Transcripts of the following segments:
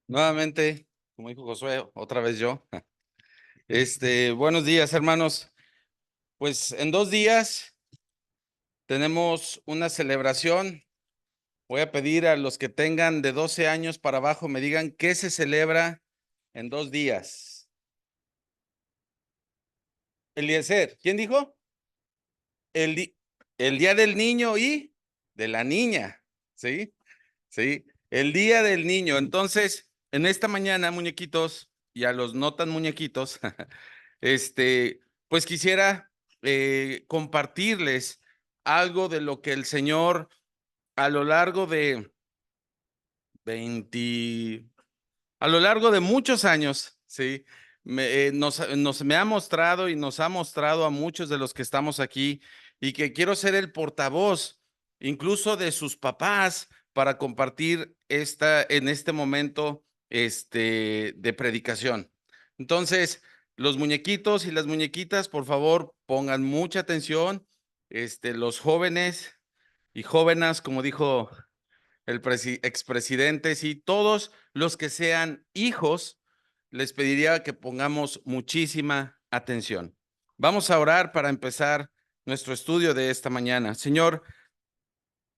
Nuevamente, como dijo Josué, otra vez yo. Buenos días, hermanos. Pues en 2 días tenemos una celebración. Voy a pedir a los que tengan de 12 años para abajo me digan qué se celebra en 2 días. Eliezer, ¿quién dijo? El, di- el día del niño y de la niña. ¿Sí? Sí, el día del niño. Entonces, en esta mañana, muñequitos, y a los no tan muñequitos, pues quisiera compartirles algo de lo que el Señor a lo largo de 20, a lo largo de muchos años, sí, me ha mostrado y nos ha mostrado a muchos de los que estamos aquí y que quiero ser el portavoz, incluso de sus papás, para compartir en este momento, de predicación. Entonces, los muñequitos y las muñequitas, por favor, pongan mucha atención. Los jóvenes y jóvenes, como dijo el expresidente, sí, todos los que sean hijos, les pediría que pongamos muchísima atención. Vamos a orar para empezar nuestro estudio de esta mañana. Señor,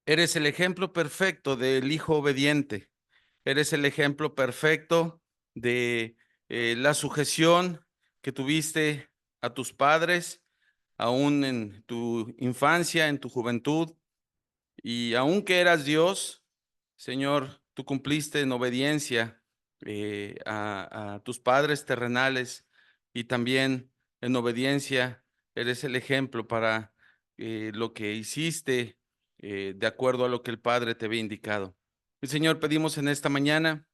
eres el ejemplo perfecto del hijo obediente. Eres el ejemplo perfecto de la sujeción que tuviste a tus padres, aún en tu infancia, en tu juventud. Y aunque eras Dios, Señor, tú cumpliste en obediencia a tus padres terrenales y también en obediencia eres el ejemplo para lo que hiciste de acuerdo a lo que el Padre te había indicado. Y Señor, pedimos en esta mañana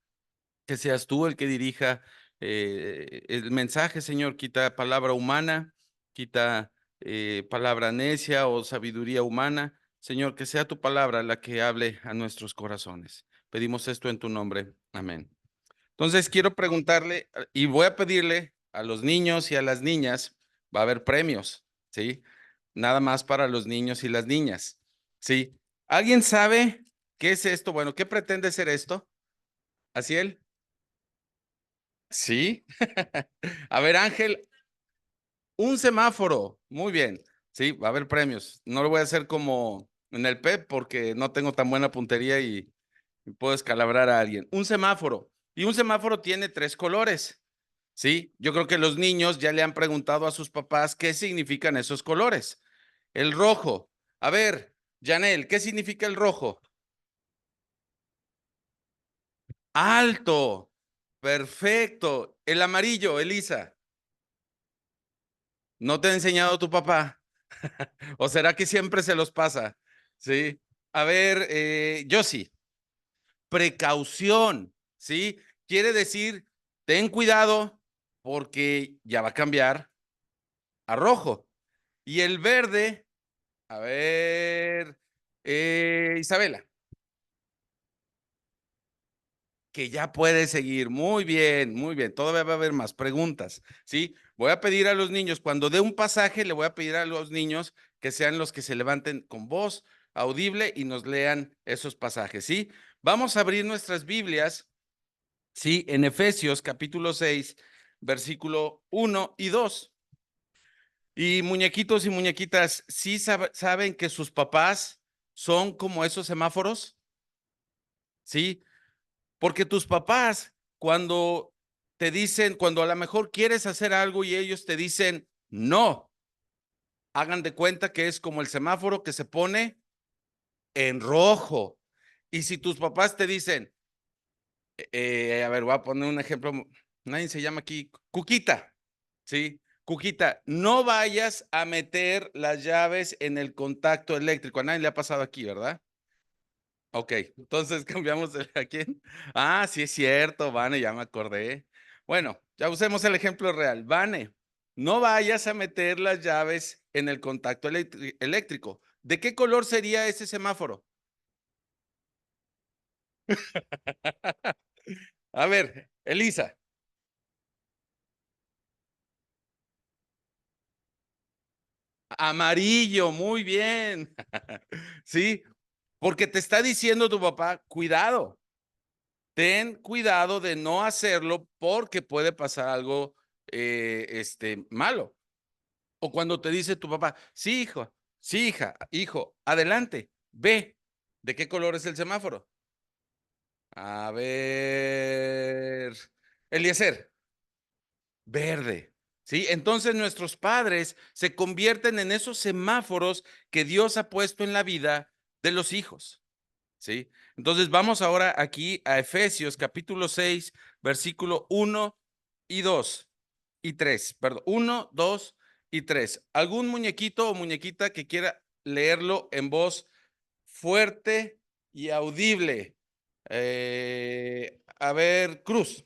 que seas tú el que dirija el mensaje, Señor. Quita palabra humana, quita palabra necia o sabiduría humana. Señor, que sea tu palabra la que hable a nuestros corazones. Pedimos esto en tu nombre. Amén. Entonces, quiero preguntarle y voy a pedirle a los niños y a las niñas, va a haber premios, ¿sí? Nada más para los niños y las niñas, ¿sí? ¿Alguien sabe qué es esto? Bueno, ¿qué pretende ser esto? ¿Asiel? Sí. A ver, Ángel, un semáforo. Muy bien. Sí, va a haber premios. No lo voy a hacer como en el PEP porque no tengo tan buena puntería y puedo escalabrar a alguien. Un semáforo. Y un semáforo tiene 3 colores. Sí, yo creo que los niños ya le han preguntado a sus papás qué significan esos colores. El rojo. A ver, Janel, ¿qué significa el rojo? Alto. Perfecto. El amarillo, Elisa. ¿No te ha enseñado tu papá? ¿O será que siempre se los pasa? Sí. A ver, yo sí. Precaución, ¿sí? Quiere decir, ten cuidado porque ya va a cambiar a rojo. Y el verde, a ver, Isabela, que ya puede seguir. Muy bien, muy bien. Todavía va a haber más preguntas, ¿sí? Voy a pedir a los niños, cuando dé un pasaje, le voy a pedir a los niños que sean los que se levanten con voz audible y nos lean esos pasajes, ¿sí? Vamos a abrir nuestras Biblias, ¿sí? En Efesios capítulo 6, versículo 1 y 2. Y muñequitos y muñequitas, ¿sí saben que sus papás son como esos semáforos? ¿Sí? Porque tus papás, cuando te dicen, cuando a lo mejor quieres hacer algo y ellos te dicen no, hagan de cuenta que es como el semáforo que se pone en rojo. Y si tus papás te dicen, a ver, voy a poner un ejemplo, nadie se llama aquí, Cuquita, ¿sí? Cuquita, no vayas a meter las llaves en el contacto eléctrico. A nadie le ha pasado aquí, ¿verdad? Ok, entonces cambiamos a quién. Ah, sí es cierto, Vane, ya me acordé. Bueno, ya usemos el ejemplo real. Vane, no vayas a meter las llaves en el contacto eléctrico. ¿De qué color sería ese semáforo? A ver, Elisa, amarillo, muy bien. Sí, porque te está diciendo tu papá, cuidado. ten cuidado de no hacerlo porque puede pasar algo malo. O cuando te dice tu papá, sí, hijo, sí, hija, hijo, adelante, ve. ¿De qué color es el semáforo? A ver, Eliezer, verde. ¿Sí? Entonces nuestros padres se convierten en esos semáforos que Dios ha puesto en la vida de los hijos. ¿Sí? Entonces vamos ahora aquí a Efesios capítulo 6, versículo 1 y 2 y 3, perdón, 1, 2 y 3. ¿Algún muñequito o muñequita que quiera leerlo en voz fuerte y audible? A ver, Cruz.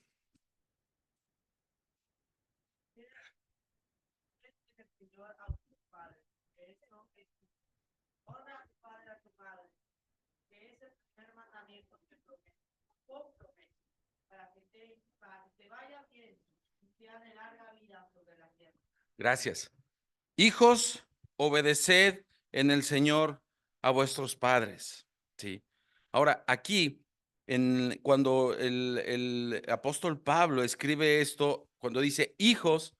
Gracias. Hijos, obedeced en el Señor a vuestros padres. Sí. Ahora, aquí, cuando el apóstol Pablo escribe esto, cuando dice hijos,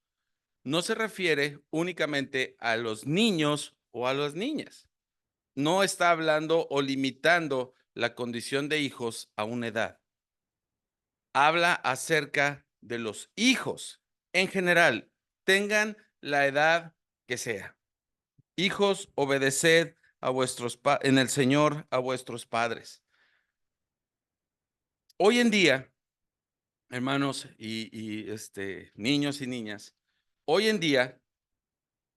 no se refiere únicamente a los niños o a las niñas. No está hablando o limitando la condición de hijos a una edad. Habla acerca de los hijos en general, tengan la edad que sea. Hijos, obedeced a en el Señor a vuestros padres. Hoy en día, hermanos niños y niñas, hoy en día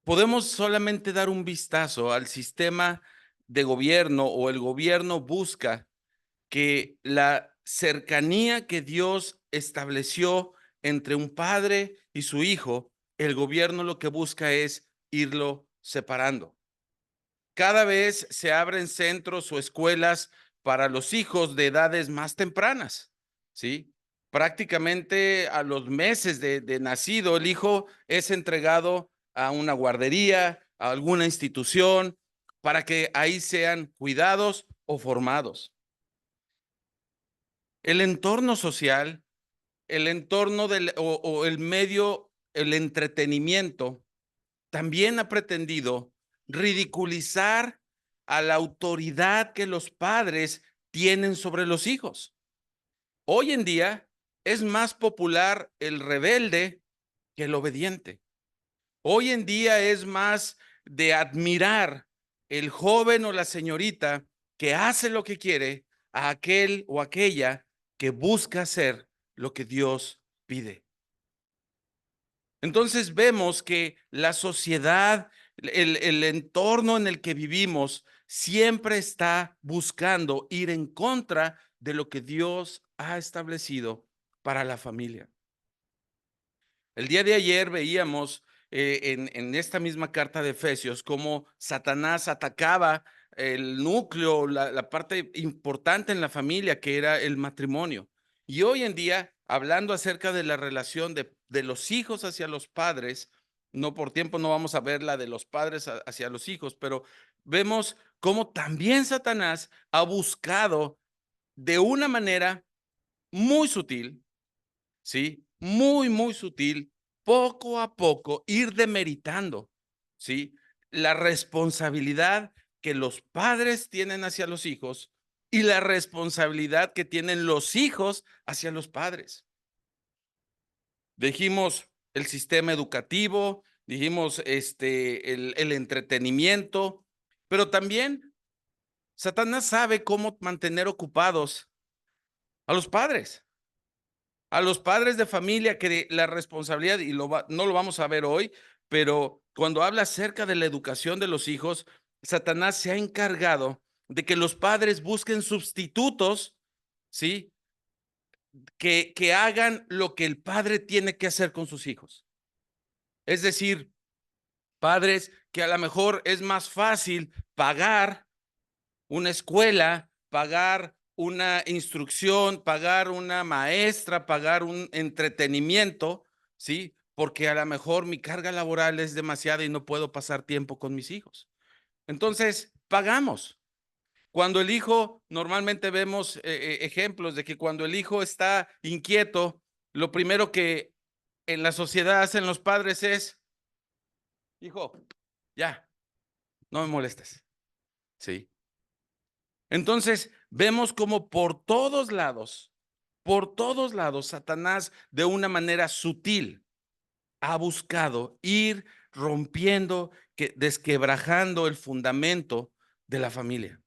podemos solamente dar un vistazo al sistema de gobierno o el gobierno busca que la cercanía que Dios estableció entre un padre y su hijo, el gobierno lo que busca es irlo separando. Cada vez se abren centros o escuelas para los hijos de edades más tempranas, ¿sí? Prácticamente a los meses de nacido, el hijo es entregado a una guardería, a alguna institución, para que ahí sean cuidados o formados. El entorno social, el entorno o el medio, el entretenimiento, también ha pretendido ridiculizar a la autoridad que los padres tienen sobre los hijos. Hoy en día es más popular el rebelde que el obediente. Hoy en día es más de admirar el joven o la señorita que hace lo que quiere a aquel o aquella que busca hacer lo que Dios pide. Entonces vemos que la sociedad, el entorno en el que vivimos, siempre está buscando ir en contra de lo que Dios ha establecido para la familia. El día de ayer veíamos en esta misma carta de Efesios cómo Satanás atacaba el núcleo, la parte importante en la familia, que era el matrimonio. Y hoy en día, hablando acerca de la relación de los hijos hacia los padres, no por tiempo no vamos a ver la de los padres hacia los hijos, pero vemos cómo también Satanás ha buscado de una manera muy sutil, ¿sí? Muy, muy sutil, poco a poco ir demeritando, ¿sí? La responsabilidad que los padres tienen hacia los hijos y la responsabilidad que tienen los hijos hacia los padres. Dijimos el sistema educativo, dijimos el entretenimiento, pero también Satanás sabe cómo mantener ocupados a los padres. A los padres de familia que la responsabilidad, y no lo vamos a ver hoy, pero cuando habla acerca de la educación de los hijos, Satanás se ha encargado de que los padres busquen sustitutos, ¿sí? Que hagan lo que el padre tiene que hacer con sus hijos. Es decir, padres que a lo mejor es más fácil pagar una escuela, pagar una instrucción, pagar una maestra, pagar un entretenimiento, ¿sí? Porque a lo mejor mi carga laboral es demasiada y no puedo pasar tiempo con mis hijos. Entonces, pagamos. Cuando el hijo, normalmente vemos ejemplos de que cuando el hijo está inquieto, lo primero que en la sociedad hacen los padres es, hijo, ya, no me molestes, ¿sí? Entonces, vemos como por todos lados, Satanás de una manera sutil ha buscado ir rompiendo, desquebrajando el fundamento de la familia.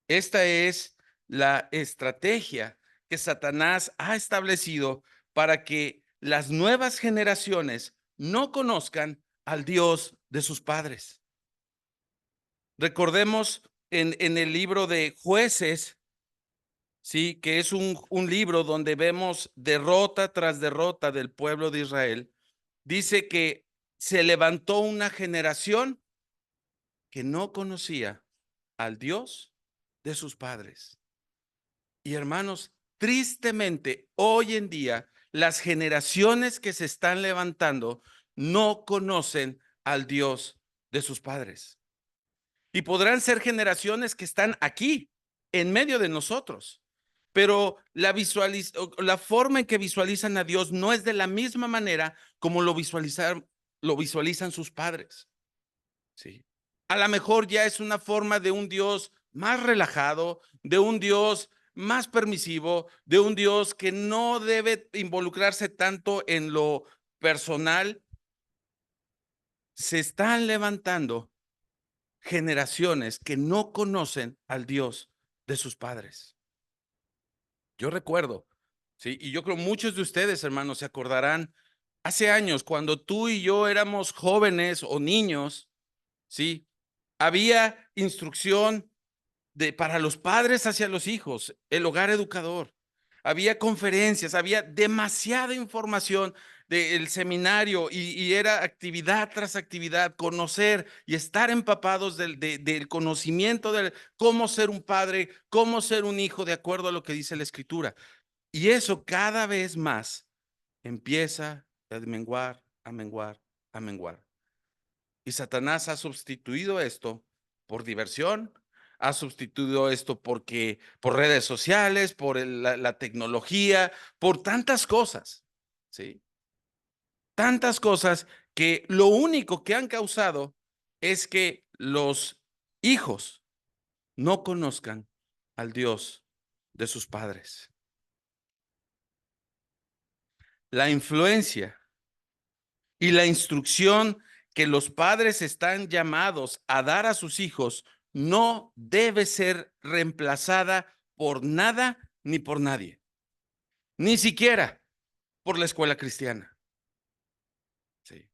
Esta es la estrategia que Satanás ha establecido para que las nuevas generaciones no conozcan al Dios de sus padres. Recordemos en el libro de Jueces, sí, que es un libro donde vemos derrota tras derrota del pueblo de Israel. Dice que se levantó una generación que no conocía al Dios de sus padres. Y hermanos, tristemente, hoy en día, las generaciones que se están levantando no conocen al Dios de sus padres. Y podrán ser generaciones que están aquí, en medio de nosotros. Pero la forma en que visualizan a Dios no es de la misma manera como lo visualizan sus padres. ¿Sí? A lo mejor ya es una forma de un Dios más relajado, de un Dios más permisivo, de un Dios que no debe involucrarse tanto en lo personal. Se están levantando generaciones que no conocen al Dios de sus padres. Yo recuerdo, sí, y yo creo muchos de ustedes, hermanos, se acordarán hace años cuando tú y yo éramos jóvenes o niños, sí, había instrucción para los padres hacia los hijos, el hogar educador. Había conferencias, había demasiada información del seminario y era actividad tras actividad, conocer y estar empapados del conocimiento de cómo ser un padre, cómo ser un hijo, de acuerdo a lo que dice la Escritura. Y eso cada vez más empieza a menguar, a menguar, a menguar. Y Satanás ha sustituido esto por diversión, ha sustituido esto por redes sociales, por la tecnología, por tantas cosas, ¿sí? Tantas cosas que lo único que han causado es que los hijos no conozcan al Dios de sus padres. La influencia y la instrucción que los padres están llamados a dar a sus hijos no debe ser reemplazada por nada ni por nadie, ni siquiera por la escuela cristiana. Sí.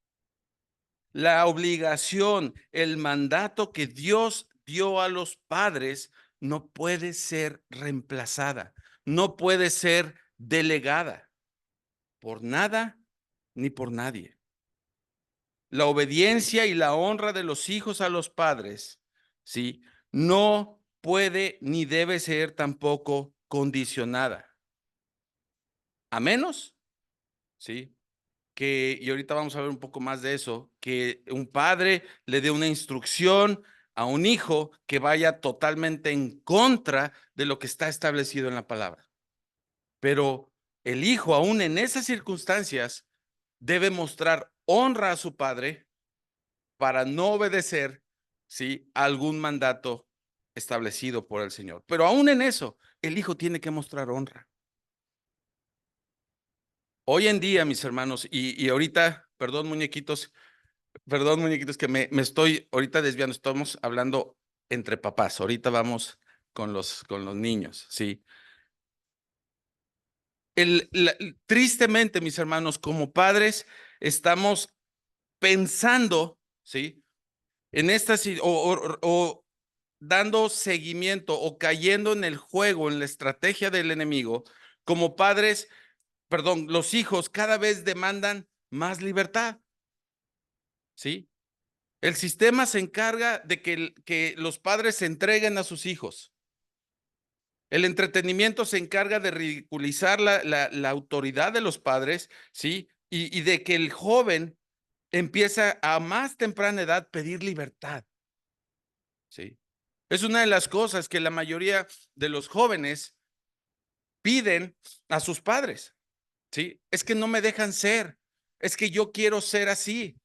La obligación, el mandato que Dios dio a los padres no puede ser reemplazada, no puede ser delegada por nada ni por nadie. La obediencia y la honra de los hijos a los padres, ¿sí? No puede ni debe ser tampoco condicionada, a menos, ¿sí? Y ahorita vamos a ver un poco más de eso, que un padre le dé una instrucción a un hijo que vaya totalmente en contra de lo que está establecido en la palabra. Pero el hijo, aún en esas circunstancias, debe mostrar honra a su padre para no obedecer, ¿sí?, algún mandato establecido por el Señor. Pero aún en eso, el hijo tiene que mostrar honra. Hoy en día, mis hermanos, y ahorita, perdón, muñequitos, que me estoy ahorita desviando, estamos hablando entre papás, ahorita vamos con los niños, ¿sí? Tristemente, mis hermanos, como padres, estamos pensando, ¿sí?, en estas o dando seguimiento o cayendo en el juego, en la estrategia del enemigo, como padres, perdón, los hijos cada vez demandan más libertad, ¿sí? El sistema se encarga de que los padres se entreguen a sus hijos. El entretenimiento se encarga de ridiculizar la autoridad de los padres, ¿sí? Y de que el joven empieza a más temprana edad pedir libertad. ¿sí? Es una de las cosas que la mayoría de los jóvenes piden a sus padres, ¿sí? Es que no me dejan ser, es que yo quiero ser así.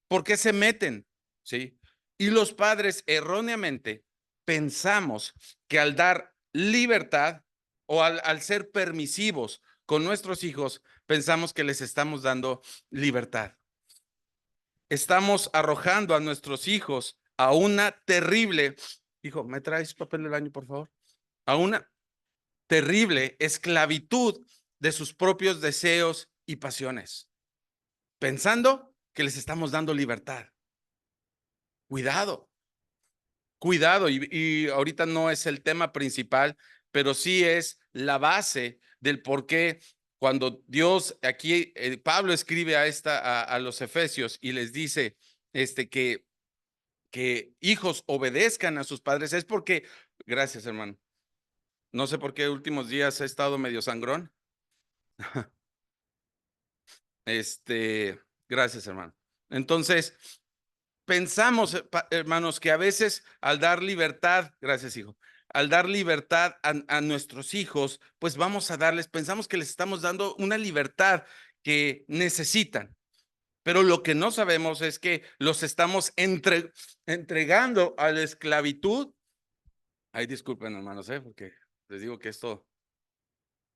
¿Por qué se meten? ¿Sí? Y los padres erróneamente pensamos que al dar libertad o al ser permisivos con nuestros hijos, pensamos que les estamos dando libertad. Estamos arrojando a nuestros hijos a una terrible, hijo, ¿me traes papel del baño, por favor? A una terrible esclavitud de sus propios deseos y pasiones, pensando que les estamos dando libertad. Cuidado, cuidado, y ahorita no es el tema principal, pero sí es la base del por qué cuando Dios, aquí Pablo escribe a los Efesios y les dice que hijos obedezcan a sus padres, es porque, gracias hermano, no sé por qué últimos días he estado medio sangrón, gracias hermano. Entonces, pensamos, hermanos, que a veces al dar libertad, gracias hijo, al dar libertad a nuestros hijos, pues vamos a darles, pensamos que les estamos dando una libertad que necesitan, pero lo que no sabemos es que los estamos entregando a la esclavitud. Ay, disculpen hermanos, porque les digo que esto,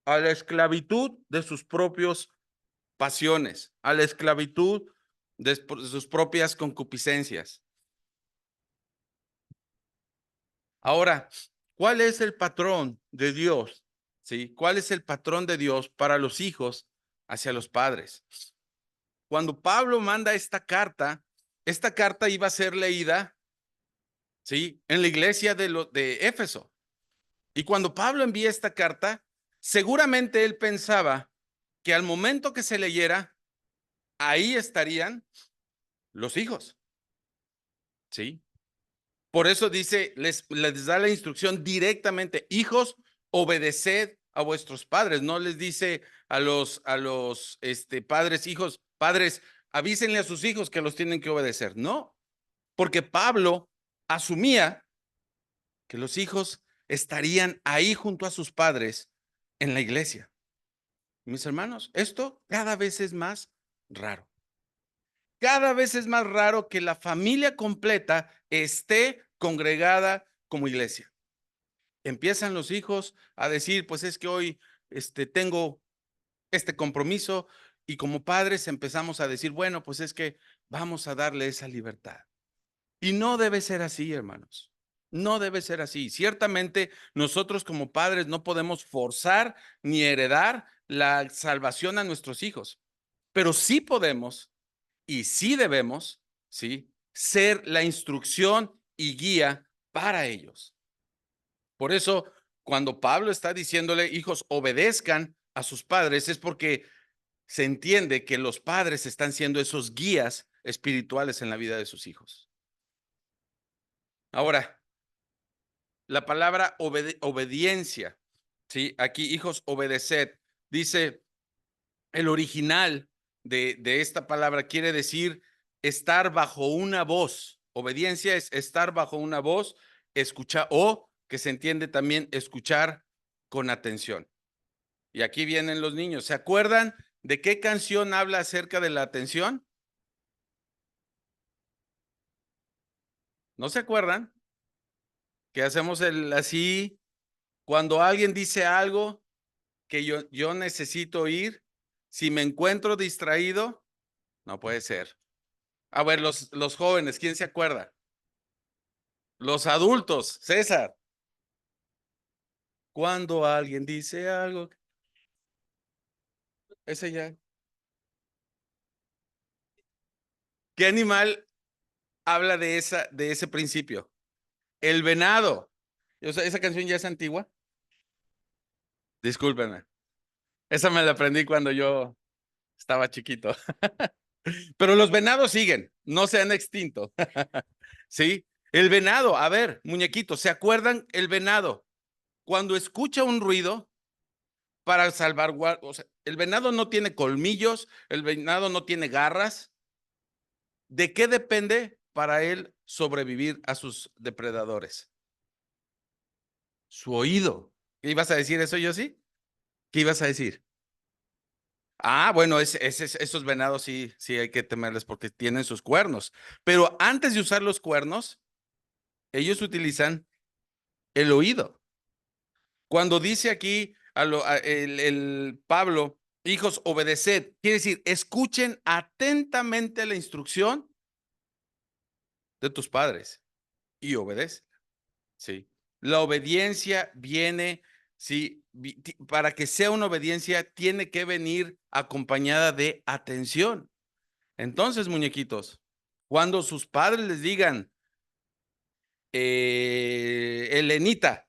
a la esclavitud de sus propios pasiones, a la esclavitud de sus propias concupiscencias. Ahora, ¿cuál es el patrón de Dios? ¿Sí? ¿Cuál es el patrón de Dios para los hijos hacia los padres? Cuando Pablo manda esta carta iba a ser leída, ¿sí? En la iglesia de Éfeso. Y cuando Pablo envía esta carta, seguramente él pensaba que al momento que se leyera, ahí estarían los hijos, ¿sí? Por eso dice, les da la instrucción directamente, hijos, obedeced a vuestros padres. No les dice a los padres, hijos, padres, avísenle a sus hijos que los tienen que obedecer. No, porque Pablo asumía que los hijos estarían ahí junto a sus padres en la iglesia. Mis hermanos, esto cada vez es más raro. Cada vez es más raro que la familia completa esté congregada como iglesia. Empiezan los hijos a decir, pues es que hoy tengo este compromiso, y como padres empezamos a decir, bueno, pues es que vamos a darle esa libertad. Y no debe ser así, hermanos. No debe ser así. Ciertamente nosotros como padres no podemos forzar ni heredar la salvación a nuestros hijos, pero sí podemos y sí debemos, ¿sí?, ser la instrucción y guía para ellos. Por eso, cuando Pablo está diciéndole, hijos, obedezcan a sus padres, es porque se entiende que los padres están siendo esos guías espirituales en la vida de sus hijos. Ahora, la palabra obediencia, ¿sí? Aquí, hijos, obedeced. Dice, el original de esta palabra quiere decir estar bajo una voz. Obediencia es estar bajo una voz, escuchar, o que se entiende también escuchar con atención. Y aquí vienen los niños. ¿Se acuerdan de qué canción habla acerca de la atención? ¿No se acuerdan? Que hacemos el así cuando alguien dice algo que yo necesito oír. Si me encuentro distraído, no puede ser. A ver, los jóvenes, ¿quién se acuerda? Los adultos, César. Cuando alguien dice algo, ese ya. ¿Qué animal habla de ese principio? El venado. O sea, esa canción ya es antigua. Discúlpenme. Esa me la aprendí cuando yo estaba chiquito. Pero los venados siguen, no se han extinto. ¿Sí? El venado, a ver, muñequitos, ¿se acuerdan el venado? Cuando escucha un ruido para salvaguardar, o sea, el venado no tiene colmillos, el venado no tiene garras. ¿De qué depende para él sobrevivir a sus depredadores? Su oído. ¿Qué ibas a decir eso, yo sí? ¿Qué ibas a decir? Ah, bueno, esos venados sí, sí hay que temerles porque tienen sus cuernos. Pero antes de usar los cuernos, ellos utilizan el oído. Cuando dice aquí el Pablo, hijos, obedeced, quiere decir, escuchen atentamente la instrucción de tus padres y obedece. Sí. La obediencia viene, sí, para que sea una obediencia, tiene que venir acompañada de atención. Entonces, muñequitos, cuando sus padres les digan, Elenita,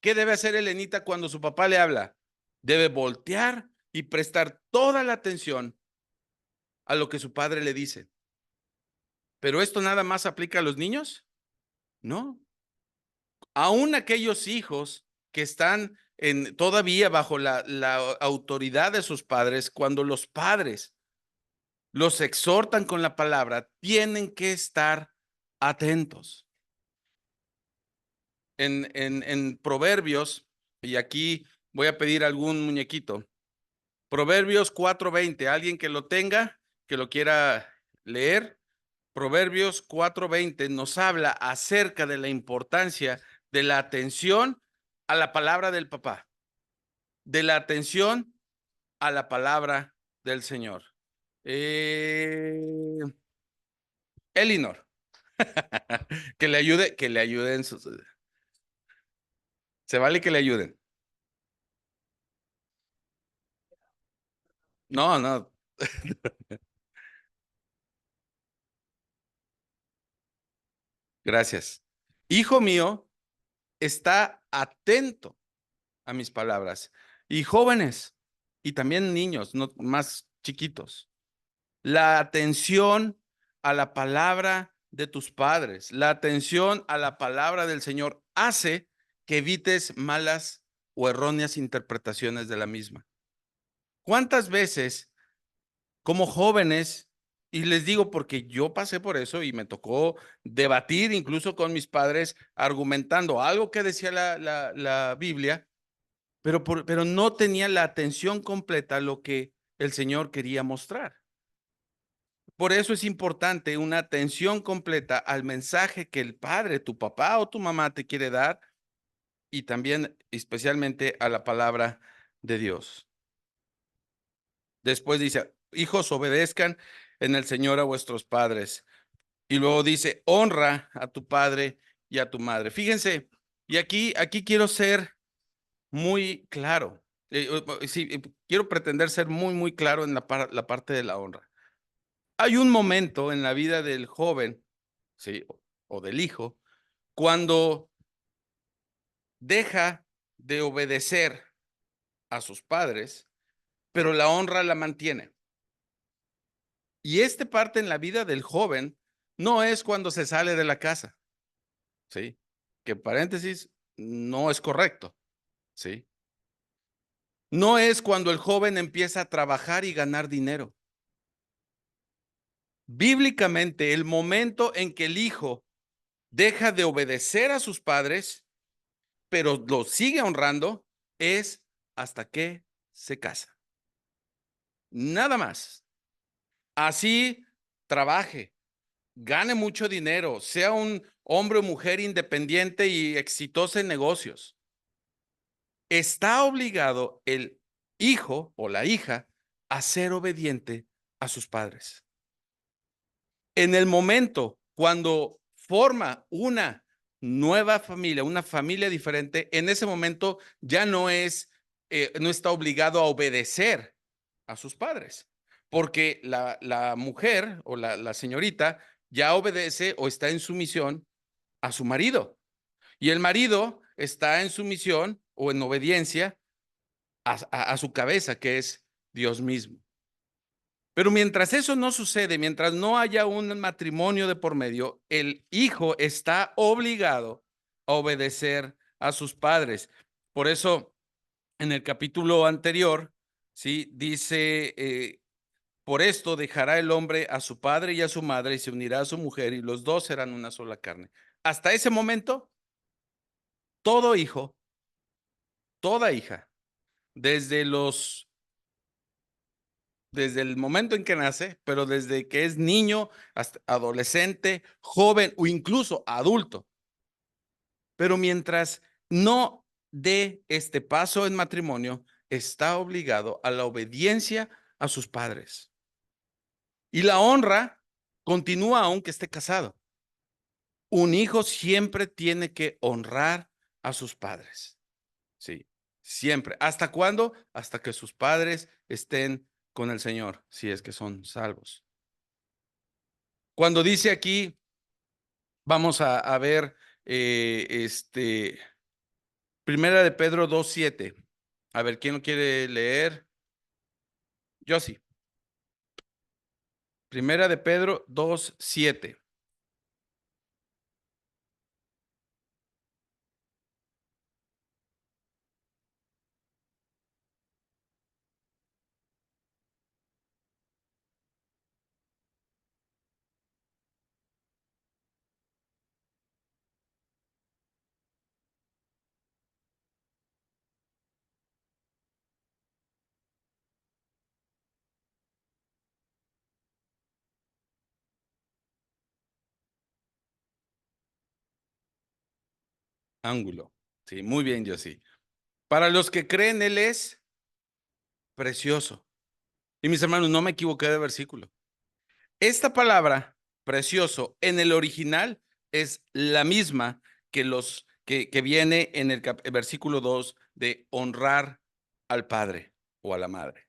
¿qué debe hacer Elenita cuando su papá le habla? Debe voltear y prestar toda la atención a lo que su padre le dice. ¿Pero esto nada más aplica a los niños? No. Aún aquellos hijos que están todavía bajo la autoridad de sus padres, cuando los padres los exhortan con la palabra, tienen que estar atentos. En Proverbios, y aquí voy a pedir algún muñequito, Proverbios 4:20, alguien que lo tenga, que lo quiera leer. Proverbios 4:20 nos habla acerca de la importancia de la atención a la palabra del papá, de la atención a la palabra del Señor. Elinor, que le ayuden se vale que le ayuden. No, no, gracias. Hijo mío, está atento a mis palabras. Y jóvenes, y también niños, no más chiquitos. La atención a la palabra de tus padres, la atención a la palabra del Señor hace que evites malas o erróneas interpretaciones de la misma. ¿Cuántas veces como jóvenes, y les digo porque yo pasé por eso y me tocó debatir incluso con mis padres argumentando algo que decía la Biblia, pero no tenía la atención completa a lo que el Señor quería mostrar? Por eso es importante una atención completa al mensaje que el padre, tu papá o tu mamá te quiere dar y también especialmente a la palabra de Dios. Después dice, hijos, obedezcan en el Señor a vuestros padres. Y luego dice, honra a tu padre y a tu madre. Fíjense, y aquí quiero ser muy claro. Sí, quiero pretender ser muy claro en la parte de la honra. Hay un momento en la vida del joven, sí, o del hijo, cuando deja de obedecer a sus padres, pero la honra la mantiene. Y esta parte en la vida del joven no es cuando se sale de la casa, ¿sí? Que paréntesis, no es correcto, ¿sí? No es cuando el joven empieza a trabajar y ganar dinero. Bíblicamente, el momento en que el hijo deja de obedecer a sus padres, pero lo sigue honrando, es hasta que se casa. Nada más. Así trabaje, gane mucho dinero, sea un hombre o mujer independiente y exitoso en negocios. Está obligado el hijo o la hija a ser obediente a sus padres. En el momento cuando forma una nueva familia, una familia diferente, en ese momento ya no está obligado a obedecer a sus padres, porque la mujer o la señorita ya obedece o está en sumisión a su marido, y el marido está en sumisión o en obediencia a su cabeza, que es Dios mismo. Pero mientras eso no sucede, mientras no haya un matrimonio de por medio, el hijo está obligado a obedecer a sus padres. Por eso, en el capítulo anterior, sí, dice Por esto dejará el hombre a su padre y a su madre y se unirá a su mujer y los dos serán una sola carne. Hasta ese momento, todo hijo, toda hija, desde desde el momento en que nace, pero desde que es niño hasta adolescente, joven o incluso adulto. Pero mientras no dé este paso en matrimonio, está obligado a la obediencia a sus padres. Y la honra continúa aunque esté casado. Un hijo siempre tiene que honrar a sus padres. Sí, siempre. ¿Hasta cuándo? Hasta que sus padres estén con el Señor, si es que son salvos. Cuando dice aquí, vamos a ver Primera de Pedro 2:7. A ver, ¿quién lo quiere leer? Yo sí. Primera de Pedro 2:7. Ángulo. Sí, muy bien, yo sí. Para los que creen, Él es precioso. Y mis hermanos, no me equivoqué de versículo. Esta palabra, precioso, en el original es la misma que que viene en el versículo 2 de honrar al padre o a la madre.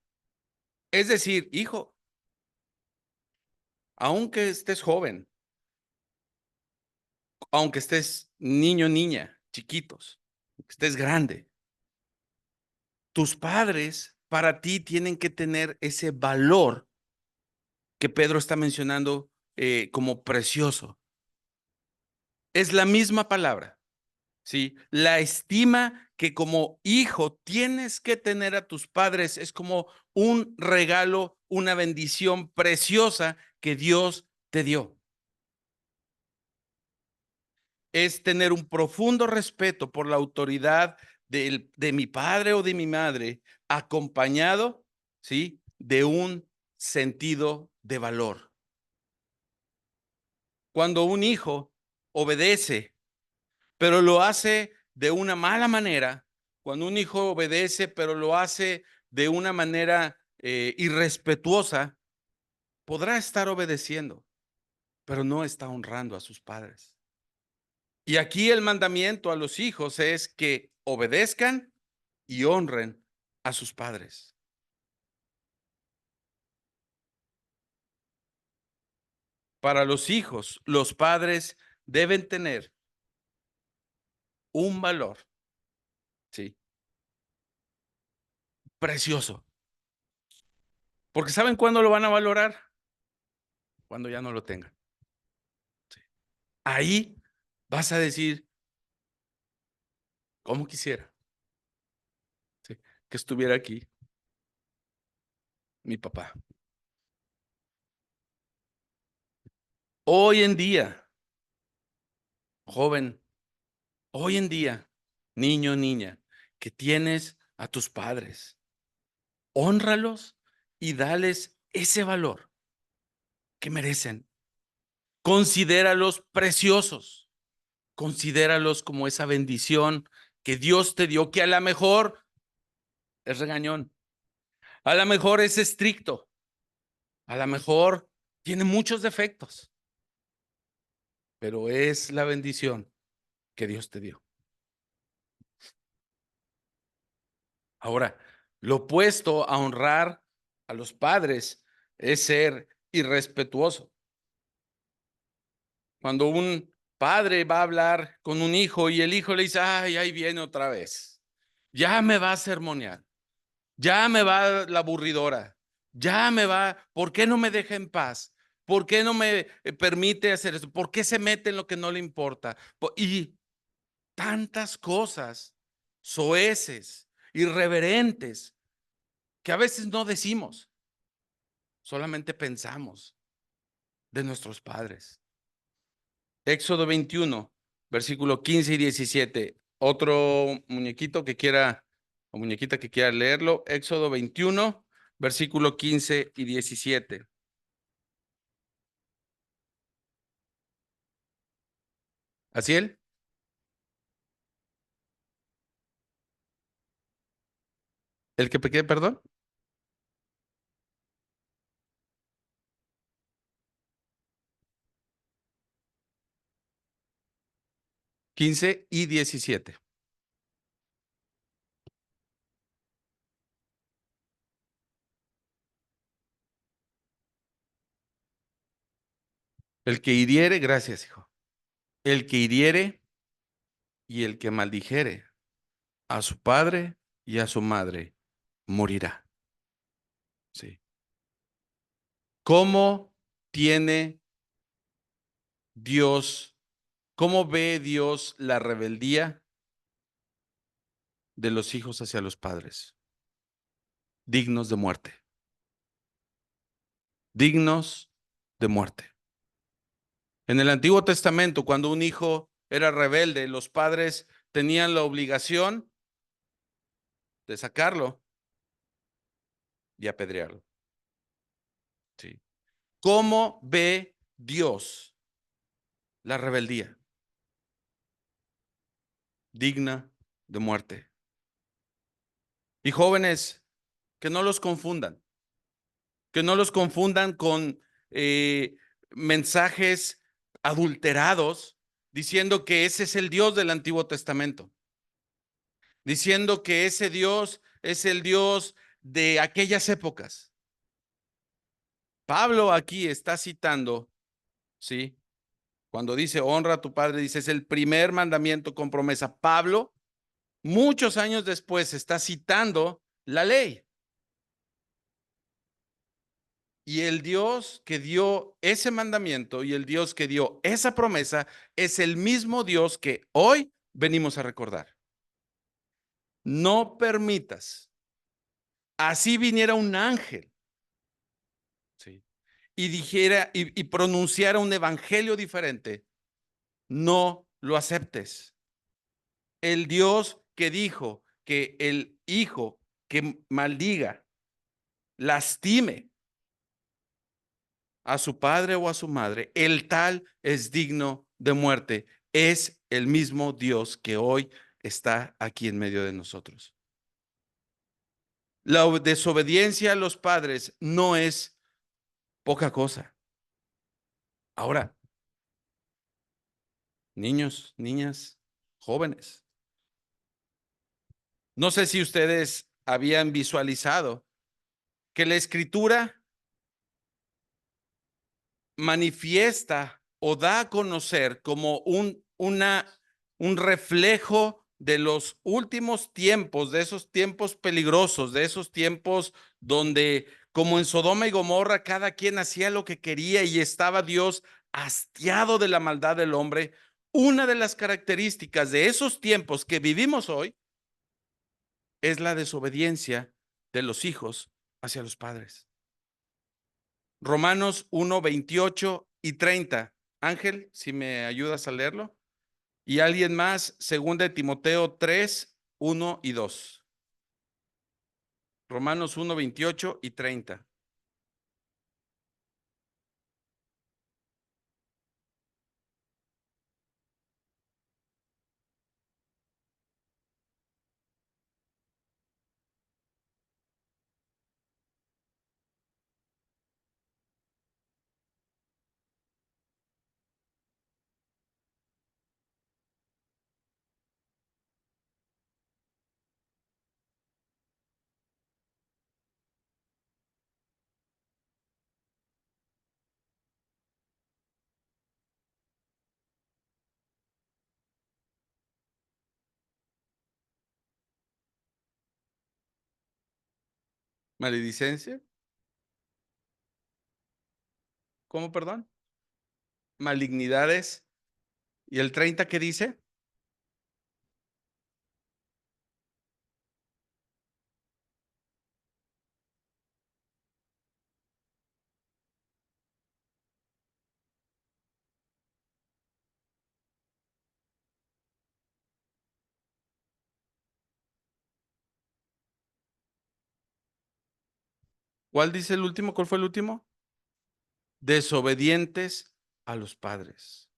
Es decir, hijo, aunque estés joven, aunque estés niño, niña, chiquitos, estés grande, tus padres para ti tienen que tener ese valor que Pedro está mencionando como precioso. Es la misma palabra. ¿Sí? La estima que como hijo tienes que tener a tus padres es como un regalo, una bendición preciosa que Dios te dio. Es tener un profundo respeto por la autoridad de mi padre o de mi madre, acompañado, ¿sí? De un sentido de valor. Cuando un hijo obedece pero lo hace de una mala manera, cuando un hijo obedece, pero lo hace de una manera irrespetuosa, podrá estar obedeciendo, pero no está honrando a sus padres. Y aquí el mandamiento a los hijos es que obedezcan y honren a sus padres. Para los hijos, los padres deben tener un valor, ¿sí? Precioso. Porque ¿saben cuándo lo van a valorar? Cuando ya no lo tengan. ¿Sí? Ahí vas a decir, ¿cómo quisiera? ¿Sí? Que estuviera aquí mi papá. Hoy en día, joven, hoy en día, niño, niña, que tienes a tus padres, hónralos y dales ese valor que merecen. Considéralos preciosos. Considéralos como esa bendición que Dios te dio, que a lo mejor es regañón, a lo mejor es estricto, a lo mejor tiene muchos defectos, pero es la bendición que Dios te dio. Ahora, lo opuesto a honrar a los padres es ser irrespetuoso. Cuando un padre va a hablar con un hijo y el hijo le dice, ay, ahí viene otra vez, ya me va a sermonear, ya me va la aburridora, ya me va, ¿por qué no me deja en paz? ¿Por qué no me permite hacer eso? ¿Por qué se mete en lo que no le importa? Y tantas cosas soeces, irreverentes, que a veces no decimos. solamente pensamos de nuestros padres. Éxodo 21, versículo 15 y 17. Otro muñequito que quiera, o muñequita que quiera leerlo. Éxodo 21, versículo 15 y 17. ¿Así él? ¿El que pequé, perdón? 15 y 17. El que hiriere, gracias, hijo. El que hiriere y el que maldijere a su padre y a su madre morirá. Sí. ¿Cómo tiene Dios, cómo ve Dios la rebeldía de los hijos hacia los padres? Dignos de muerte. Dignos de muerte. En el Antiguo Testamento, cuando un hijo era rebelde, los padres tenían la obligación de sacarlo y apedrearlo. Sí. ¿Cómo ve Dios la rebeldía? Digna de muerte. Y jóvenes, que no los confundan, que no los confundan con mensajes adulterados diciendo que ese es el Dios del Antiguo Testamento, diciendo que ese Dios es el Dios de aquellas épocas. Pablo aquí está citando, ¿sí? Cuando dice honra a tu padre, dice es el primer mandamiento con promesa. Pablo, muchos años después, está citando la ley. Y el Dios que dio ese mandamiento y el Dios que dio esa promesa es el mismo Dios que hoy venimos a recordar. No permitas, así viniera un ángel, ¿sí? Y dijera y pronunciara un evangelio diferente, no lo aceptes. El Dios que dijo que el hijo que maldiga, lastime a su padre o a su madre, el tal es digno de muerte. Es el mismo Dios que hoy está aquí en medio de nosotros. La desobediencia a los padres no es poca cosa. Ahora, niños, niñas, jóvenes, no sé si ustedes habían visualizado que la escritura manifiesta o da a conocer como un reflejo de los últimos tiempos, de esos tiempos peligrosos, de esos tiempos donde, como en Sodoma y Gomorra, cada quien hacía lo que quería y estaba Dios hastiado de la maldad del hombre. Una de las características de esos tiempos que vivimos hoy es la desobediencia de los hijos hacia los padres. Romanos 1, 28 y 30. Ángel, si me ayudas a leerlo. Y alguien más, segunda de Timoteo 3, 1 y 2. Romanos 1, 28 y 30. Maledicencia. ¿Cómo, perdón? Malignidades. ¿Y el 30 qué dice? ¿Cuál dice el último? ¿Cuál fue el último? Desobedientes a los padres.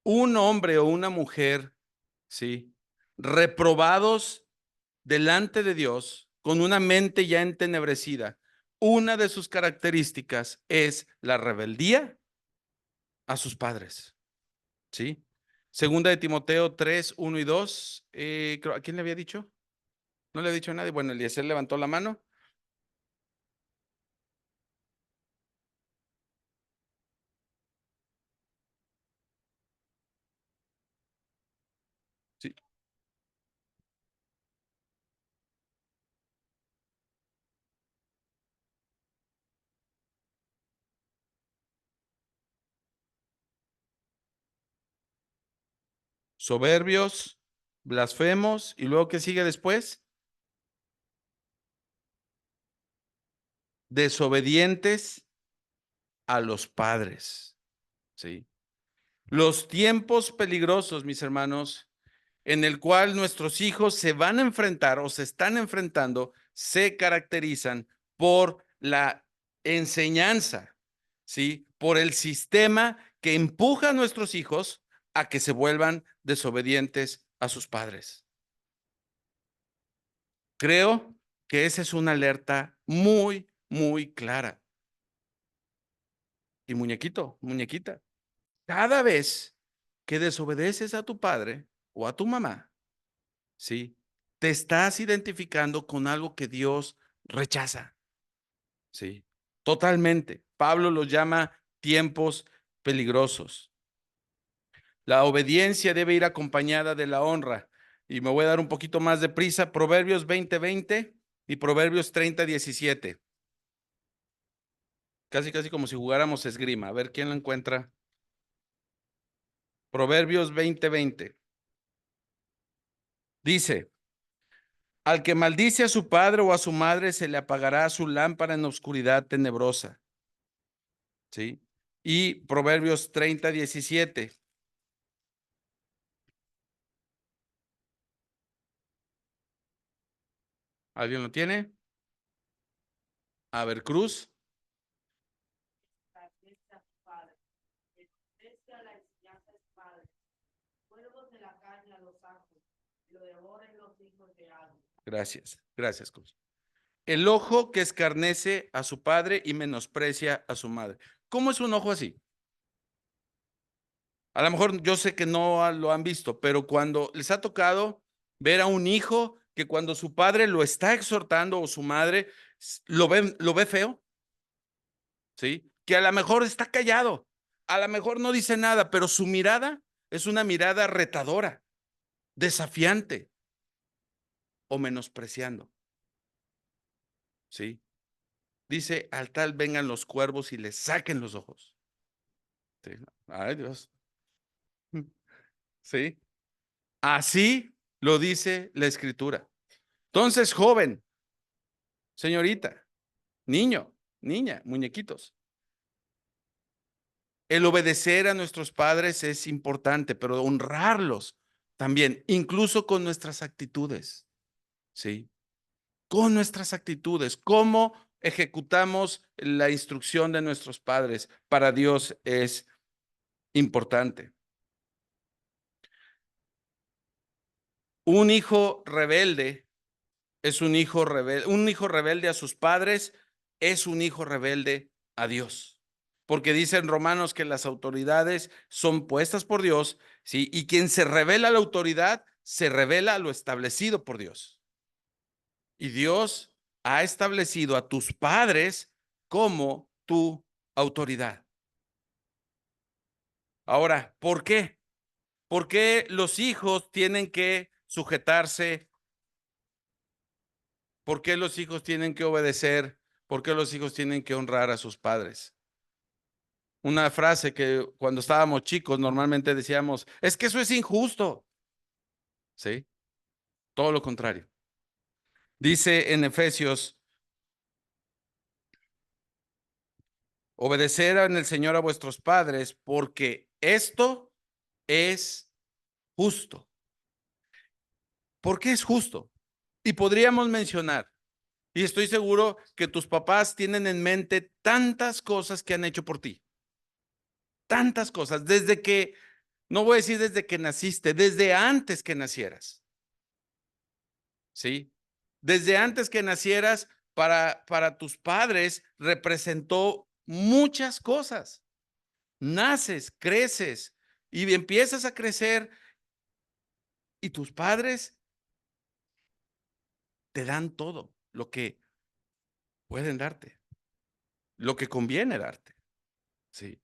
Un hombre o una mujer, ¿sí? Reprobados delante de Dios, con una mente ya entenebrecida. Una de sus características es la rebeldía a sus padres, ¿sí? Segunda de Timoteo 3, 1 y 2. ¿A quién le había dicho? No le ha dicho a nadie. Bueno, Eliezer levantó la mano. Sí. Soberbios, blasfemos, y luego ¿qué sigue después? Desobedientes a los padres, ¿sí? Los tiempos peligrosos, mis hermanos, en el cual nuestros hijos se van a enfrentar o se están enfrentando, se caracterizan por la enseñanza, ¿sí? Por el sistema que empuja a nuestros hijos a que se vuelvan desobedientes a sus padres. Creo que esa es una alerta muy, muy clara. Y muñequito, muñequita, cada vez que desobedeces a tu padre o a tu mamá, ¿sí? Te estás identificando con algo que Dios rechaza, ¿sí? Totalmente. Pablo los llama tiempos peligrosos. La obediencia debe ir acompañada de la honra. Y me voy a dar un poquito más de prisa. Proverbios 20:20 y Proverbios 30:17. Casi, casi como si jugáramos esgrima. A ver quién lo encuentra. Proverbios 20:20. Dice, al que maldice a su padre o a su madre se le apagará su lámpara en oscuridad tenebrosa. ¿Sí? Y Proverbios 30:17. ¿Alguien lo tiene? A ver, Cruz. Gracias, gracias, Cruz. El ojo que escarnece a su padre y menosprecia a su madre. ¿Cómo es un ojo así? A lo mejor yo sé que no lo han visto, pero cuando les ha tocado ver a un hijo que cuando su padre lo está exhortando o su madre lo ve feo, ¿sí? Que a lo mejor está callado, a lo mejor no dice nada, pero su mirada es una mirada retadora, desafiante o menospreciando, ¿sí? Dice, al tal vengan los cuervos y le saquen los ojos. ¿Sí? Ay, Dios. ¿Sí? Así lo dice la escritura. Entonces, joven, señorita, niño, niña, muñequitos, el obedecer a nuestros padres es importante, pero honrarlos también, incluso con nuestras actitudes, ¿sí? Con nuestras actitudes, cómo ejecutamos la instrucción de nuestros padres, para Dios es importante. Un hijo rebelde es un hijo rebelde a sus padres es un hijo rebelde a Dios. Porque dice en Romanos que las autoridades son puestas por Dios, ¿sí? Y quien se revela a la autoridad, se revela a lo establecido por Dios. Y Dios ha establecido a tus padres como tu autoridad. Ahora, ¿por qué? ¿Por qué los hijos tienen que sujetarse? ¿Por qué los hijos tienen que obedecer? ¿Por qué los hijos tienen que honrar a sus padres? Una frase que cuando estábamos chicos normalmente decíamos, es que eso es injusto. ¿Sí? Todo lo contrario. Dice en Efesios, obedecer en el Señor a vuestros padres, porque esto es justo. ¿Por qué es justo? Y podríamos mencionar, Y estoy seguro que tus papás tienen en mente tantas cosas que han hecho por ti. Tantas cosas. Desde que, no voy a decir desde que naciste, desde antes que nacieras. ¿Sí? Desde antes que nacieras, para tus padres representó muchas cosas. Naces, creces y empiezas a crecer y tus padres te dan todo lo que pueden darte, lo que conviene darte. Sí.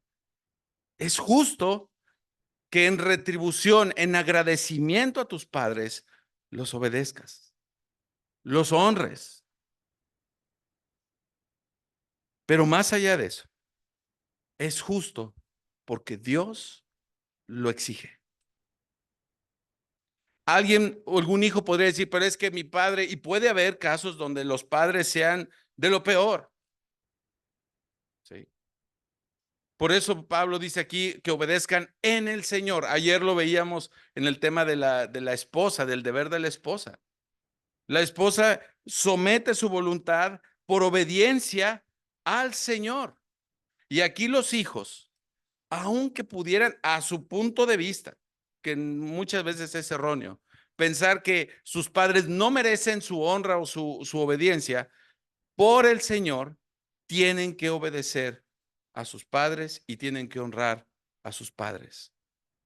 Es justo que en retribución, en agradecimiento a tus padres, los obedezcas, los honres. Pero más allá de eso, es justo porque Dios lo exige. Alguien o algún hijo podría decir, pero es que mi padre, y puede haber casos donde los padres sean de lo peor. ¿Sí? Por eso Pablo dice aquí que obedezcan en el Señor. Ayer lo veíamos en el tema de la esposa, del deber de la esposa. La esposa somete su voluntad por obediencia al Señor. Y aquí los hijos, aunque pudieran, a su punto de vista, que muchas veces es erróneo, pensar que sus padres no merecen su honra o su obediencia, por el Señor, tienen que obedecer a sus padres y tienen que honrar a sus padres,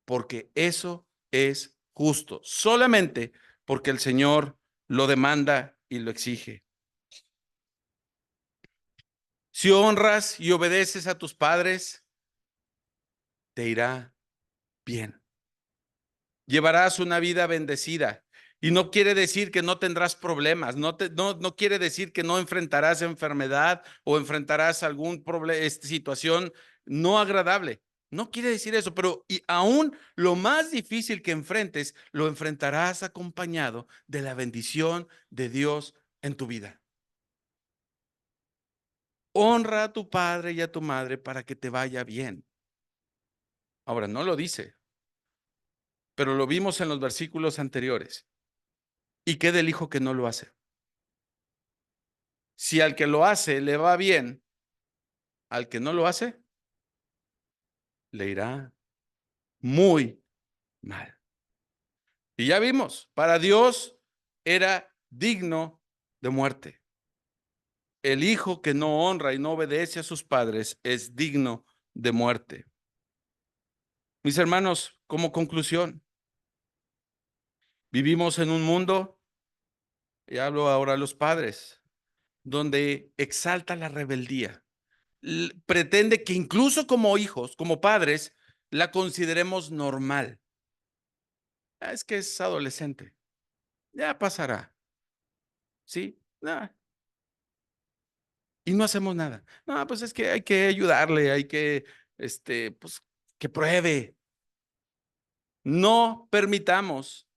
porque eso es justo, solamente porque el Señor lo demanda y lo exige. Si honras y obedeces a tus padres, te irá bien. Llevarás una vida bendecida. Y no quiere decir que no tendrás problemas, no quiere decir que no enfrentarás enfermedad o enfrentarás algún problema, situación no agradable. No quiere decir eso, pero y aún lo más difícil que enfrentes, lo enfrentarás acompañado de la bendición de Dios en tu vida. Honra a tu padre y a tu madre para que te vaya bien. Ahora, no lo dice, pero lo vimos en los versículos anteriores. ¿Y qué del hijo que no lo hace? Si al que lo hace le va bien, al que no lo hace, le irá muy mal. Y ya vimos, para Dios era digno de muerte. El hijo que no honra y no obedece a sus padres es digno de muerte. Mis hermanos, como conclusión, vivimos en un mundo, y hablo ahora a los padres, donde exalta la rebeldía. Pretende que incluso como hijos, como padres, la consideremos normal. Es que es adolescente, ya pasará, ¿sí? Y no hacemos nada. No, pues es que hay que ayudarle, hay que, pues, que pruebe. No permitamos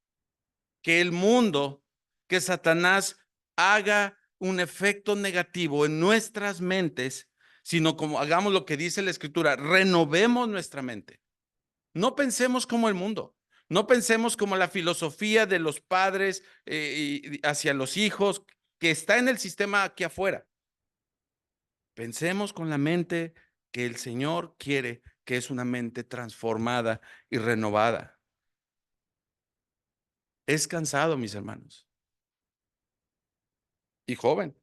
que el mundo, que Satanás haga un efecto negativo en nuestras mentes, sino como hagamos lo que dice la Escritura, renovemos nuestra mente. No pensemos como el mundo, no pensemos como la filosofía de los padres hacia los hijos que está en el sistema aquí afuera. Pensemos con la mente que el Señor quiere, que es una mente transformada y renovada. Es cansado, mis hermanos. Y joven,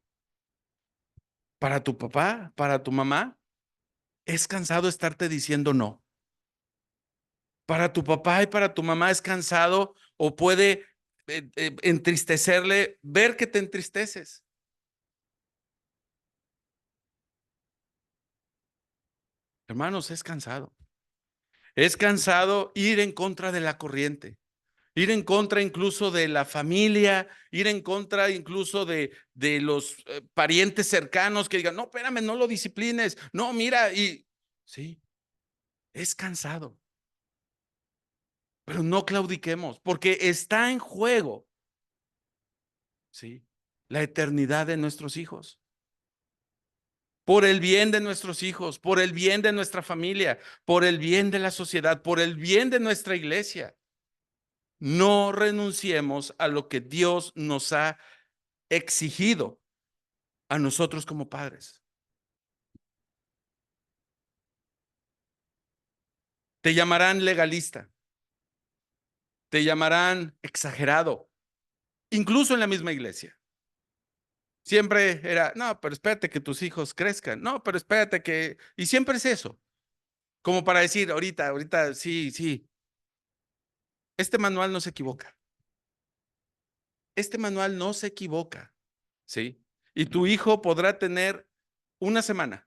para tu papá, para tu mamá, es cansado estarte diciendo no. Para tu papá y para tu mamá es cansado o puede entristecerle ver que te entristeces. Hermanos, es cansado. Es cansado ir en contra de la corriente, ir en contra incluso de la familia, ir en contra incluso de los parientes cercanos que digan, no, espérame, no lo disciplines, no, mira, y sí, es cansado, pero no claudiquemos, porque está en juego, sí, la eternidad de nuestros hijos. Por el bien de nuestros hijos, por el bien de nuestra familia, por el bien de la sociedad, por el bien de nuestra iglesia. No renunciemos a lo que Dios nos ha exigido a nosotros como padres. Te llamarán legalista, te llamarán exagerado, incluso en la misma iglesia. Siempre era, no, pero espérate que tus hijos crezcan, no, pero espérate que, y siempre es eso, como para decir, ahorita, sí, sí, este manual no se equivoca, este manual no se equivoca, ¿sí? Y tu hijo podrá tener una semana,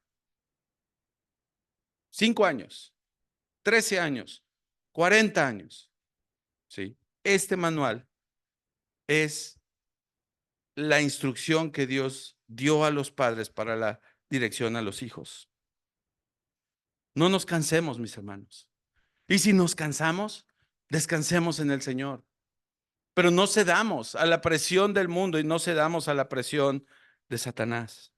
5 años, 13 años, 40 años, ¿sí? Este manual es la instrucción que Dios dio a los padres para la dirección a los hijos. No nos cansemos, mis hermanos. Y si nos cansamos, descansemos en el Señor. Pero no cedamos a la presión del mundo y no cedamos a la presión de Satanás.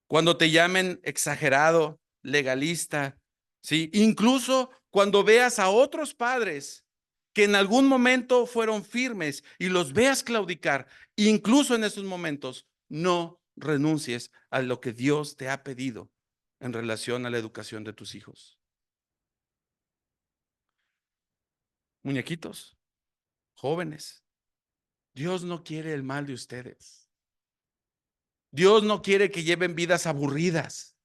Cuando te llamen exagerado, legalista, ¿sí? Incluso cuando veas a otros padres que en algún momento fueron firmes y los veas claudicar, incluso en esos momentos, no renuncies a lo que Dios te ha pedido en relación a la educación de tus hijos. Muñequitos, jóvenes, Dios no quiere el mal de ustedes. Dios no quiere que lleven vidas aburridas.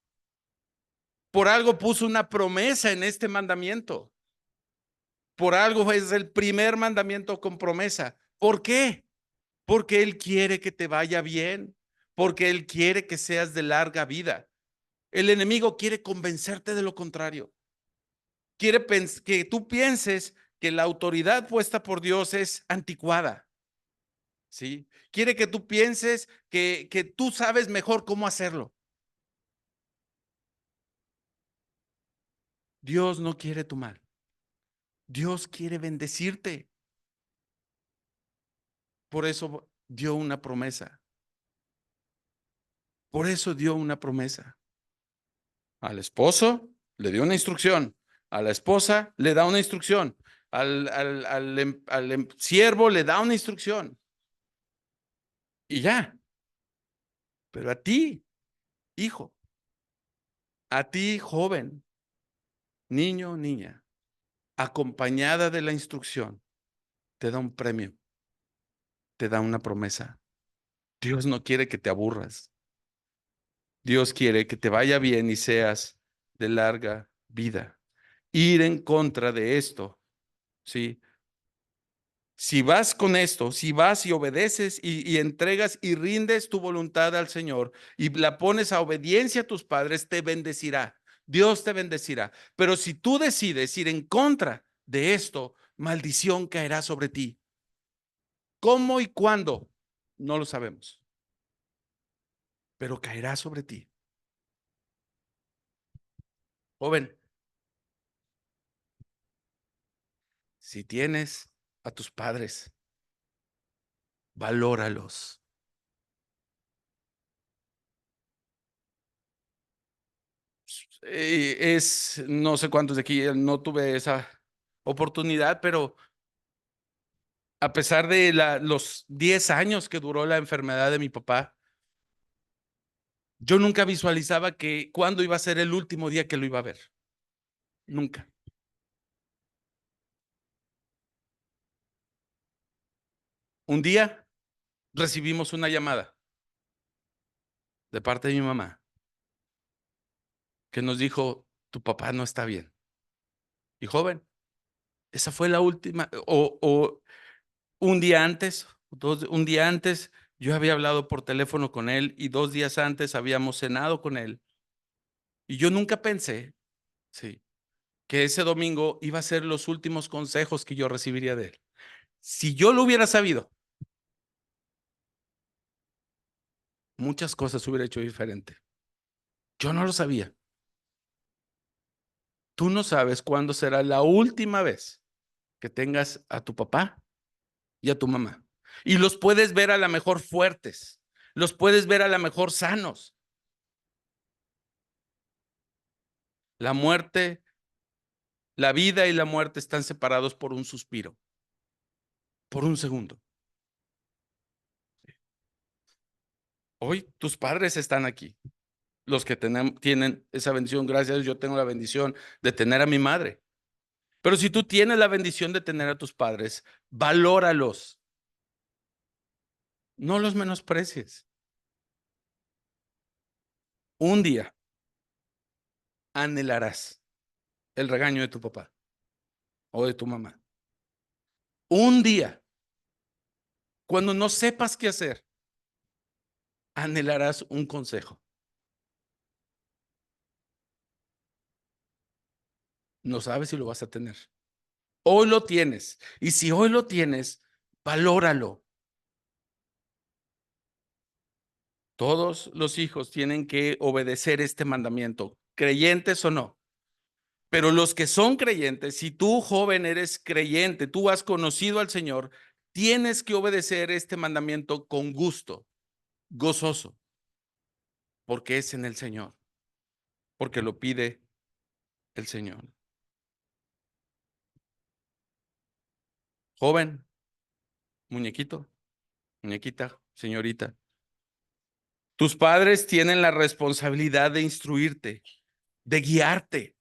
Por algo puso una promesa en este mandamiento. Por algo es el primer mandamiento con promesa. ¿Por qué? Porque Él quiere que te vaya bien, porque Él quiere que seas de larga vida. El enemigo quiere convencerte de lo contrario. Quiere que tú pienses que la autoridad puesta por Dios es anticuada, ¿sí? Quiere que tú pienses que tú sabes mejor cómo hacerlo. Dios no quiere tu mal. Dios quiere bendecirte. Por eso dio una promesa. Por eso dio una promesa. Al esposo le dio una instrucción. A la esposa le da una instrucción. Al siervo le da una instrucción. Y ya. Pero a ti, hijo, a ti, joven, niño o niña, acompañada de la instrucción, te da un premio, te da una promesa. Dios no quiere que te aburras. Dios quiere que te vaya bien y seas de larga vida. Ir en contra de esto, ¿sí? Si vas con esto, si vas y obedeces y entregas y rindes tu voluntad al Señor y la pones a obediencia a tus padres, te bendecirá. Dios te bendecirá. Pero si tú decides ir en contra de esto, maldición caerá sobre ti. ¿Cómo y cuándo? No lo sabemos, pero caerá sobre ti. Joven, si tienes a tus padres, valóralos. No sé cuántos de aquí no tuve esa oportunidad, pero a pesar de los 10 años que duró la enfermedad de mi papá, yo nunca visualizaba que cuándo iba a ser el último día que lo iba a ver. Nunca. Un día recibimos una llamada de parte de mi mamá que nos dijo, tu papá no está bien. Y joven, esa fue la última, o un día antes, un día antes, yo había hablado por teléfono con él y 2 días antes habíamos cenado con él. Y yo nunca pensé, sí, que ese domingo iba a ser los últimos consejos que yo recibiría de él. Si yo lo hubiera sabido, muchas cosas hubiera hecho diferente. Yo no lo sabía. Tú no sabes cuándo será la última vez que tengas a tu papá y a tu mamá. Y los puedes ver a la mejor fuertes, los puedes ver a la mejor sanos. La muerte, la vida y la muerte están separados por un suspiro, por un segundo. Hoy tus padres están aquí. Los que tienen esa bendición, gracias a Dios, yo tengo la bendición de tener a mi madre. Pero si tú tienes la bendición de tener a tus padres, valóralos, no los menosprecies. Un día anhelarás el regaño de tu papá o de tu mamá. Un día, cuando no sepas qué hacer, anhelarás un consejo. No sabes si lo vas a tener. Hoy lo tienes. Y si hoy lo tienes, valóralo. Todos los hijos tienen que obedecer este mandamiento, creyentes o no. Pero los que son creyentes, si tú joven eres creyente, tú has conocido al Señor, tienes que obedecer este mandamiento con gusto, gozoso, porque es en el Señor, porque lo pide el Señor. Joven, muñequito, muñequita, señorita, tus padres tienen la responsabilidad de instruirte, de guiarte,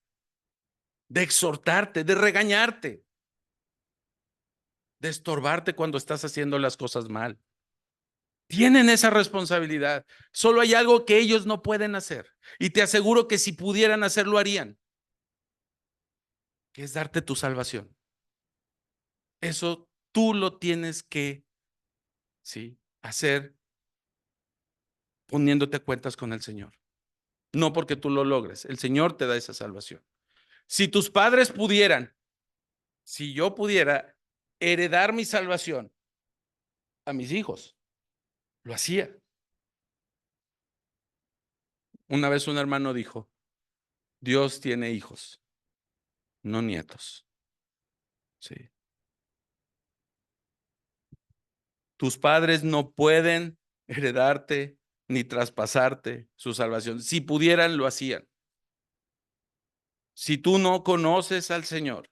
de exhortarte, de regañarte, de estorbarte cuando estás haciendo las cosas mal. Tienen esa responsabilidad. Solo hay algo que ellos no pueden hacer. Y te aseguro que si pudieran hacerlo, harían. Que es darte tu salvación. Eso tú lo tienes que, sí, hacer poniéndote cuentas con el Señor. No porque tú lo logres. El Señor te da esa salvación. Si tus padres pudieran, si yo pudiera heredar mi salvación a mis hijos, lo hacía. Una vez un hermano dijo, Dios tiene hijos, no nietos. Sí. Tus padres no pueden heredarte ni traspasarte su salvación. Si pudieran, lo hacían. Si tú no conoces al Señor,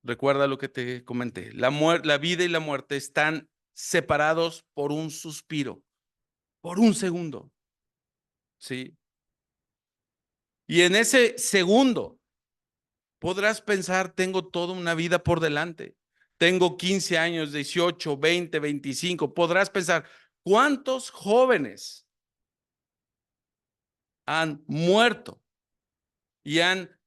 recuerda lo que te comenté. La vida y la muerte están separados por un suspiro, por un segundo. ¿Sí? Y en ese segundo podrás pensar, tengo toda una vida por delante. Tengo 15 años, 18, 20, 25. Podrás pensar, ¿cuántos jóvenes han muerto y han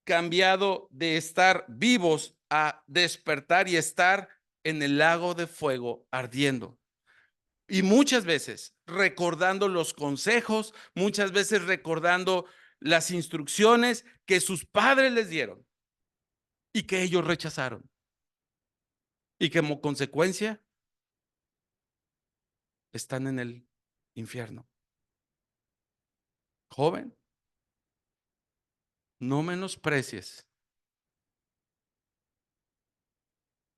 cambiado de estar vivos a despertar y estar en el lago de fuego ardiendo? Y muchas veces recordando los consejos, muchas veces recordando las instrucciones que sus padres les dieron y que ellos rechazaron. Y que como consecuencia están en el infierno. Joven, no menosprecies,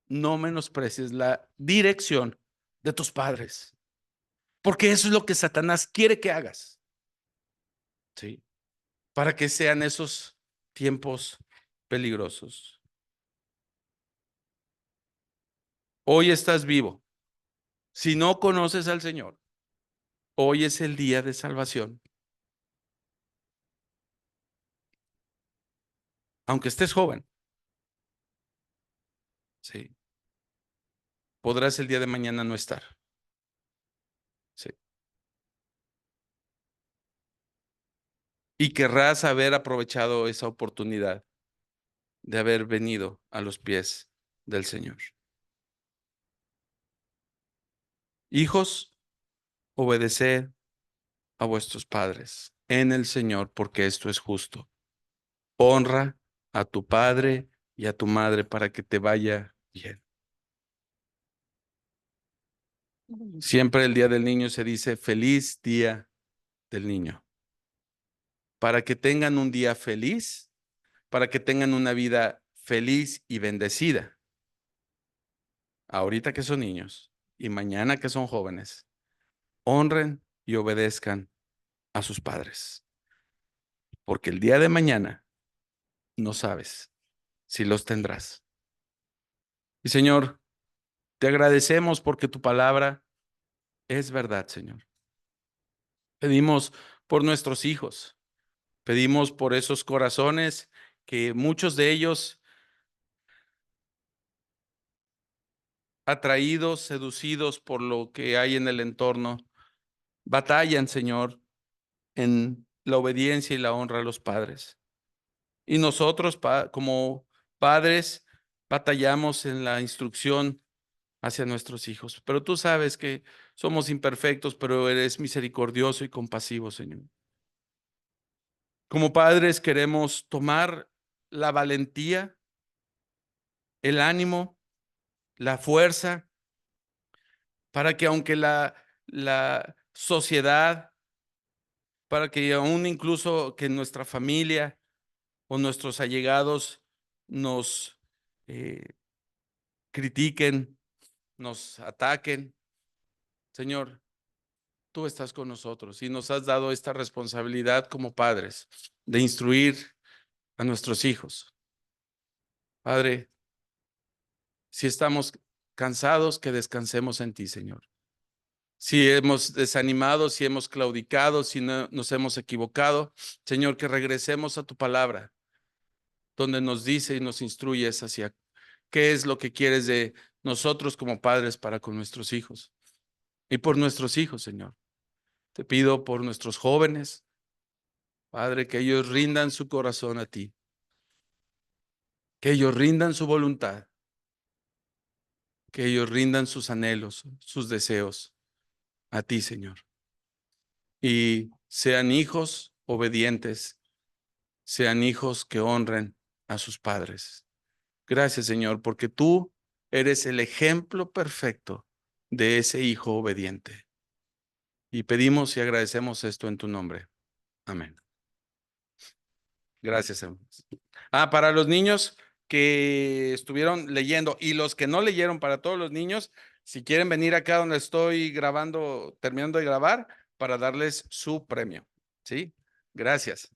no menosprecies la dirección de tus padres, porque eso es lo que Satanás quiere que hagas, ¿sí? Para que sean esos tiempos peligrosos. Hoy estás vivo. Si no conoces al Señor, hoy es el día de salvación. Aunque estés joven, ¿sí? Podrás el día de mañana no estar, ¿sí? Y querrás haber aprovechado esa oportunidad de haber venido a los pies del Señor. Hijos, obedeced a vuestros padres en el Señor, porque esto es justo. Honra a tu padre y a tu madre para que te vaya bien. Siempre el día del niño se dice feliz día del niño. Para que tengan un día feliz, para que tengan una vida feliz y bendecida. Ahorita que son niños y mañana que son jóvenes, honren y obedezcan a sus padres, porque el día de mañana no sabes si los tendrás. Y Señor, Te agradecemos porque tu palabra es verdad, Señor. Pedimos por nuestros hijos, pedimos por esos corazones que muchos de ellos, atraídos, seducidos por lo que hay en el entorno, batallan, Señor, en la obediencia y la honra a los padres. Y nosotros, como padres, batallamos en la instrucción hacia nuestros hijos. Pero tú sabes que somos imperfectos, pero eres misericordioso y compasivo, Señor. Como padres queremos tomar la valentía, el ánimo, la fuerza, para que aunque la sociedad, para que aún incluso que nuestra familia o nuestros allegados nos eh, critiquen, nos ataquen, Señor, tú estás con nosotros y nos has dado esta responsabilidad como padres de instruir a nuestros hijos. Padre, si estamos cansados, que descansemos en ti, Señor. Si hemos desanimado, si hemos claudicado, si nos hemos equivocado, Señor, que regresemos a tu palabra, donde nos dice y nos instruyes hacia qué es lo que quieres de nosotros como padres para con nuestros hijos y por nuestros hijos, Señor. Te pido por nuestros jóvenes, Padre, que ellos rindan su corazón a ti, que ellos rindan su voluntad, que ellos rindan sus anhelos, sus deseos a ti, Señor. Y sean hijos obedientes, sean hijos que honren a sus padres. Gracias, Señor, porque tú eres el ejemplo perfecto de ese hijo obediente. Y pedimos y agradecemos esto en tu nombre. Amén. Gracias, hermanos. Para los niños que estuvieron leyendo y los que no leyeron, para todos los niños, si quieren venir acá donde estoy grabando, terminando de grabar, para darles su premio. ¿Sí? Gracias.